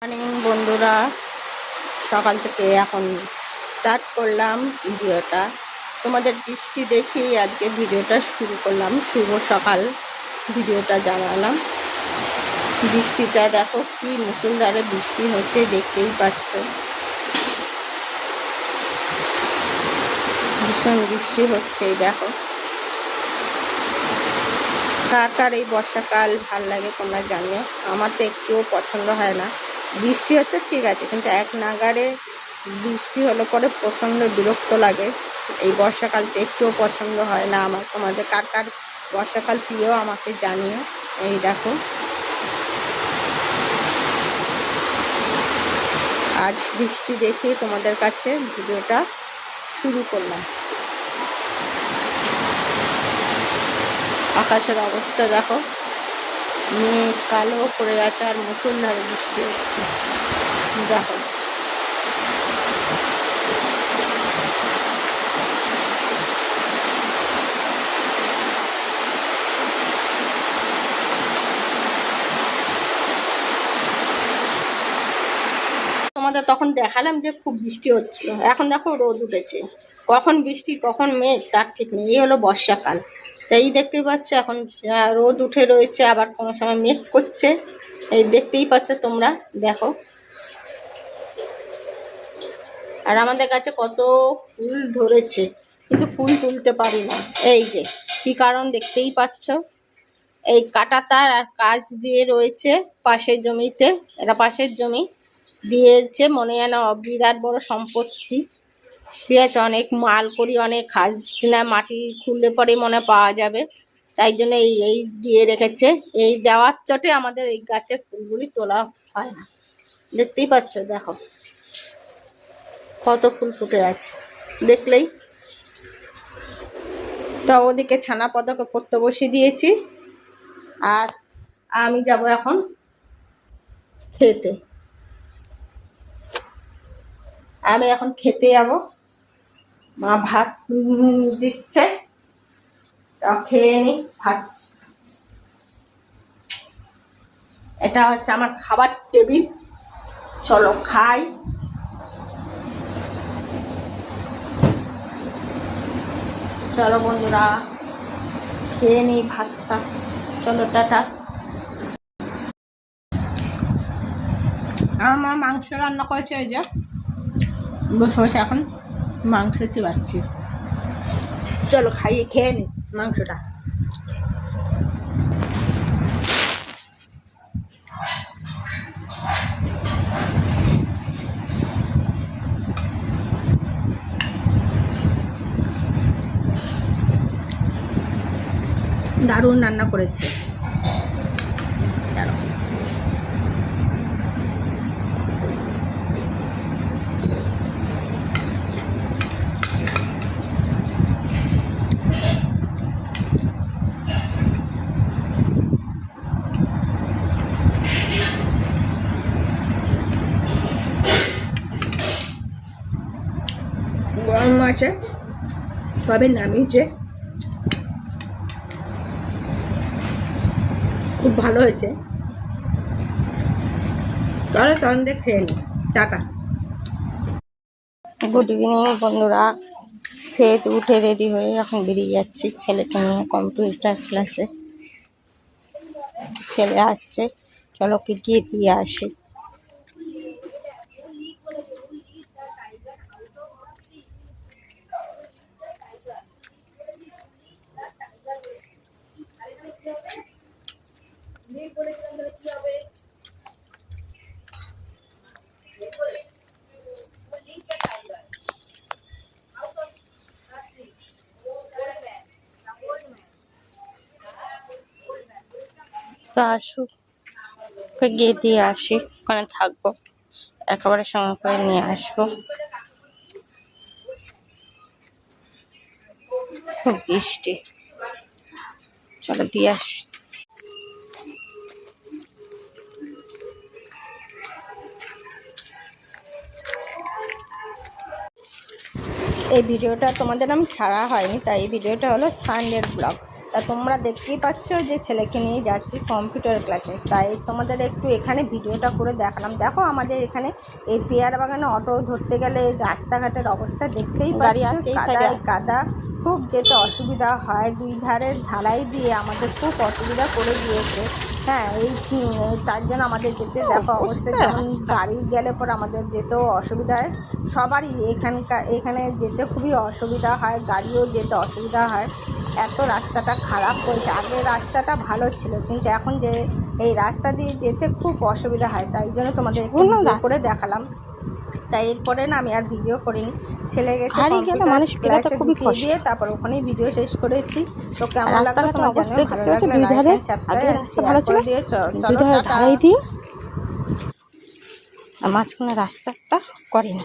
Morning বন্ধুরা, সকাল থেকে এখন স্টার্ট করলাম ভিডিওটা। তোমাদের বৃষ্টি দেখেই আজকে ভিডিওটা শুরু করলাম। শুভ সকাল ভিডিওটা জানালাম। বৃষ্টিটা দেখো কি মুষলধারে বৃষ্টি হচ্ছে, দেখতেই পাচ্ছ। ভীষণ বৃষ্টি হচ্ছে, দেখো। কার কার এই বর্ষাকাল ভাল লাগে তোমরা জানিও। আমার তো একটুও পছন্দ হয় না। বৃষ্টি হচ্ছে ঠিক আছে, কিন্তু এক নাগাড়ে বৃষ্টি হলে পরে প্রচণ্ড বিরক্ত লাগে। এই বর্ষাকালটা একটুও পছন্দ হয় না আমার। তোমাদের কার কার বর্ষাকাল প্রিয় আমাকে জানিও। এই দেখো, আজ বৃষ্টি দেখে তোমাদের কাছে ভিডিওটা শুরু করলাম। আকাশের অবস্থা দেখো, মেঘ কালো করে আছে আর মুষলধারে বৃষ্টি হচ্ছে, দেখো। তোমাদের তখন দেখালাম যে খুব বৃষ্টি হচ্ছিল, এখন দেখো রোদ উঠেছে। কখন বৃষ্টি কখন মেঘ তার ঠিক নেই। এই হলো বর্ষাকাল। তাই দেখতেই পাচ্ছ এখন রোদ উঠে রয়েছে, আবার কোনো সময় মেঘ করছে। এই দেখতেই পাচ্ছ তোমরা, দেখো। আর আমাদের কাছে কত ফুল ধরেছে, কিন্তু ফুল তুলতে পারি না। এই যে কি কারণ দেখতেই পাচ্ছ, এই কাটা তার আর কাজ দিয়ে রয়েছে পাশের জমিতে। এটা পাশের জমি দিয়েছে, মনে যেন বিরাট বড় সম্পত্তি। ঠিক আছে, অনেক মাল করি, অনেক খাজনা মাটি খুললে পরে মনে পাওয়া যাবে। তাই জন্য এই দিয়ে রেখেছে। এই দেওয়ার চটে আমাদের এই গাছের ফুলগুলি তোলা হয় না। দেখতেই পাচ্ছ, দেখো কত ফুল ফুটে আছে, দেখলেই তো। ওদিকে ছানা পদকে পড়তে বসিয়ে দিয়েছি, আর আমি যাব এখন খেতে। আমি এখন খেতে যাব। মা ভাত দিচ্ছে, খেয়ে নি ভাত। এটা হচ্ছে আমার খাবার টেবিল, চলো খাই। চলো বন্ধুরা, খেয়ে নিই ভাতটা। চলো টাটা। আমার মাংস রান্না করেছে, এই যে বসে বসে এখন মাংস চিবাচ্ছি। চলো খাইয়ে খেয়ে নি মাংসটা। দারুণ রান্না করেছে। গরম আছে, সবে নামিয়েছে, খুব ভালো হয়েছে। চলো তখন দিয়ে খেয়ে নি, টাটা। গুড ইভিনিং বন্ধুরা, খেয়ে উঠে রেডি হয়ে এখন বেরিয়ে যাচ্ছি ছেলেকে নিয়ে কম্পিউটার ক্লাসে। ছেলে আসছে, চলো কি গিয়ে দিয়ে আসি। তা আসুক, গিয়ে দিয়ে আসি, ওখানে থাকবো, একেবারে সময় করে নিয়ে আসবো। খুব বৃষ্টি, চলো দিয়ে আসি। এই ভিডিওটা তোমাদের আমি ছাড়া হয়নি, তাই এই ভিডিওটা হলো সানডের ব্লগ। তা তোমরা দেখতেই পাচ্ছ যে ছেলেকে নিয়ে যাচ্ছি কম্পিউটার ক্লাসে, তাই তোমাদের একটু এখানে ভিডিওটা করে দেখালাম। দেখো আমাদের এখানে এই পেয়ারা বাগানে অটো ধরতে গেলে রাস্তাঘাটের অবস্থা দেখতেই পাচ্ছ, কাদায় কাদা, খুব যেতে অসুবিধা হয়। দুই ধারের ঢালাই দিয়ে আমাদের খুব অসুবিধা করে দিয়েছে। হ্যাঁ, এই তার জন্য আমাদের যেতে দেখো অবস্থা, যেমন গাড়ি গেলে পর আমাদের যেতেও অসুবিধা হয়। সবারই এখানে যেতে খুবই অসুবিধা হয়, গাড়িও যেতে অসুবিধা হয়। এত রাস্তাটা খারাপ করেছে। আগে রাস্তাটা ভালো ছিল, কিন্তু এখন যে এই রাস্তা দিয়ে যেতে খুব অসুবিধা হয়, তাই জন্য তোমাদের একটু ভিডিও করে দেখালাম। তাই এরপরে না আমি আর ভিডিও করিনি। ছেলে গেছে ক্লাসে ঢুকিয়ে দিয়ে তারপর ওখানেই ভিডিও শেষ করেছি। তো কেমন লাগলো তোমার জানিও, ভালো লাগলে লাইক এন্ড সাবস্ক্রাইব শেয়ার করে দিও। চলো টাটা। মাঝখানে রাস্তাটা করে না।